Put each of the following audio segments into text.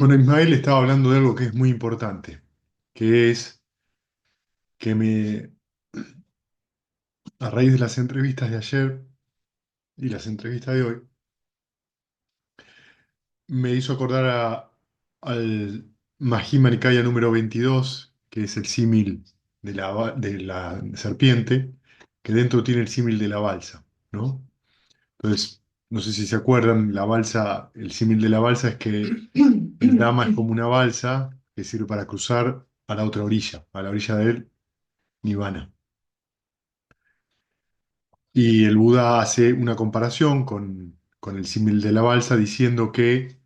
Con Ismael estaba hablando de algo que es muy importante, que es que a raíz de las entrevistas de ayer y las entrevistas de hoy, me hizo acordar al Majjhima Nikaya número 22, que es el símil de la serpiente, que dentro tiene el símil de la balsa, ¿no? Entonces, no sé si se acuerdan, la balsa, el símil de la balsa es que el Dhamma es como una balsa que sirve para cruzar a la otra orilla, a la orilla del Nirvana. Y el Buda hace una comparación con el símil de la balsa diciendo que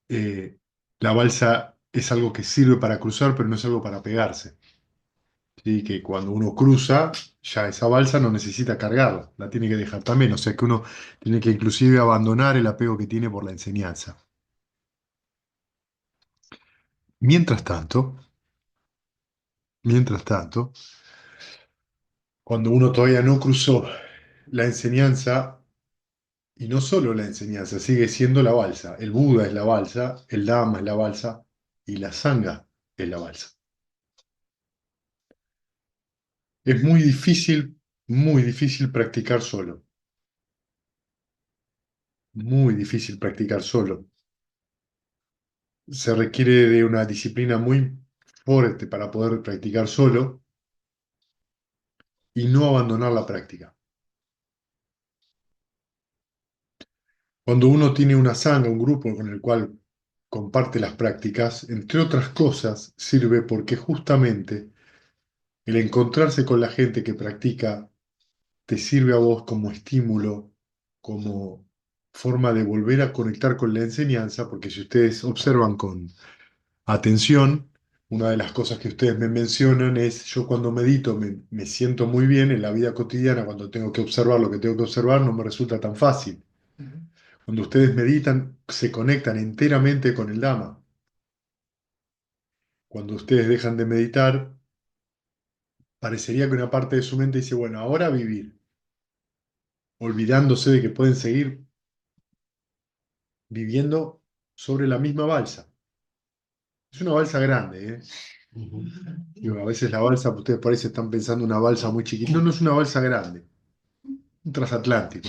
eh, la balsa es algo que sirve para cruzar, pero no es algo para pegarse. ¿Sí? Que cuando uno cruza, ya esa balsa no necesita cargarla, la tiene que dejar también. O sea que uno tiene que inclusive abandonar el apego que tiene por la enseñanza. Mientras tanto, mientras tanto, cuando uno todavía no cruzó la enseñanza, y no solo la enseñanza, sigue siendo la balsa. El Buda es la balsa, el Dhamma es la balsa y la Sangha es la balsa. Es muy difícil practicar solo. Muy difícil practicar solo. Se requiere de una disciplina muy fuerte para poder practicar solo y no abandonar la práctica. Cuando uno tiene una sangha, un grupo con el cual comparte las prácticas, entre otras cosas, sirve porque justamente el encontrarse con la gente que practica te sirve a vos como estímulo, como forma de volver a conectar con la enseñanza, porque si ustedes observan con atención, una de las cosas que ustedes me mencionan es, yo cuando medito me siento muy bien en la vida cotidiana, cuando tengo que observar lo que tengo que observar, no me resulta tan fácil. Cuando ustedes meditan, se conectan enteramente con el Dhamma. Cuando ustedes dejan de meditar, parecería que una parte de su mente dice, bueno, ahora vivir, olvidándose de que pueden seguir viviendo sobre la misma balsa. Es una balsa grande, ¿eh? Digo, a veces la balsa, ustedes por ahí se están pensando una balsa muy chiquita. No, no es una balsa grande, un transatlántico.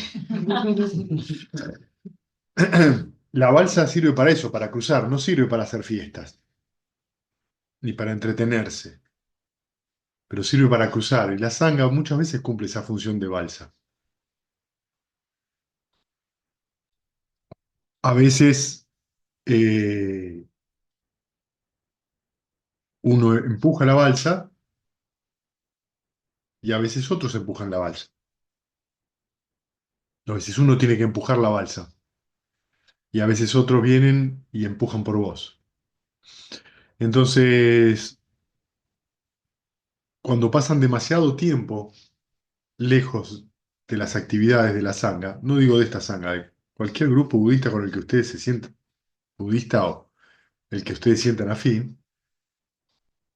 La balsa sirve para eso, para cruzar, no sirve para hacer fiestas, ni para entretenerse, pero sirve para cruzar. Y la sanga muchas veces cumple esa función de balsa. A veces eh, uno empuja la balsa y a veces otros empujan la balsa. A veces uno tiene que empujar la balsa y a veces otros vienen y empujan por vos. Entonces, cuando pasan demasiado tiempo lejos de las actividades de la sangha, no digo de esta sangha, de cualquier grupo budista con el que ustedes se sientan, budista o el que ustedes sientan afín,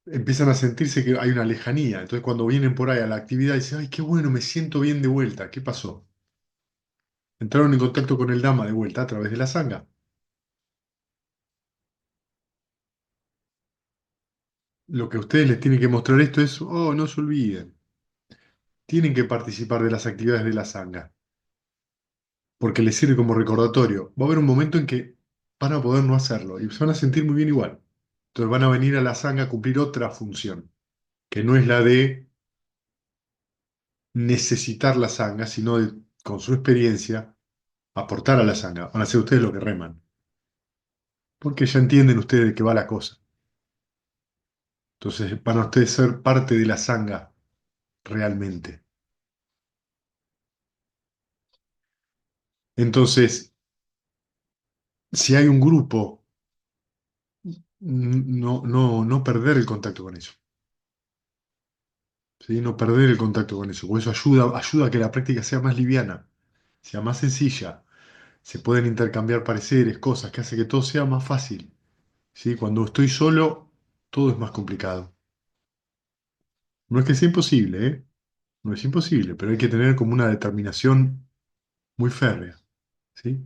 empiezan a sentirse que hay una lejanía. Entonces, cuando vienen por ahí a la actividad, dicen, ay, qué bueno, me siento bien de vuelta. ¿Qué pasó? Entraron en contacto con el Dhamma de vuelta a través de la sangha. Lo que a ustedes les tiene que mostrar esto es, oh, no se olviden, tienen que participar de las actividades de la sangha, porque les sirve como recordatorio. Va a haber un momento en que van a poder no hacerlo y se van a sentir muy bien igual. Entonces van a venir a la sangha a cumplir otra función, que no es la de necesitar la sangha, sino de, con su experiencia, aportar a la sangha. Van a hacer ustedes lo que reman, porque ya entienden ustedes de qué va la cosa. Entonces van a ustedes ser parte de la sangha realmente. Entonces, si hay un grupo, no perder el contacto con eso. ¿Sí? No perder el contacto con eso, porque eso ayuda a que la práctica sea más liviana, sea más sencilla. Se pueden intercambiar pareceres, cosas que hace que todo sea más fácil. ¿Sí? Cuando estoy solo, todo es más complicado. No es que sea imposible, ¿eh? No es imposible, pero hay que tener como una determinación muy férrea. ¿Sí?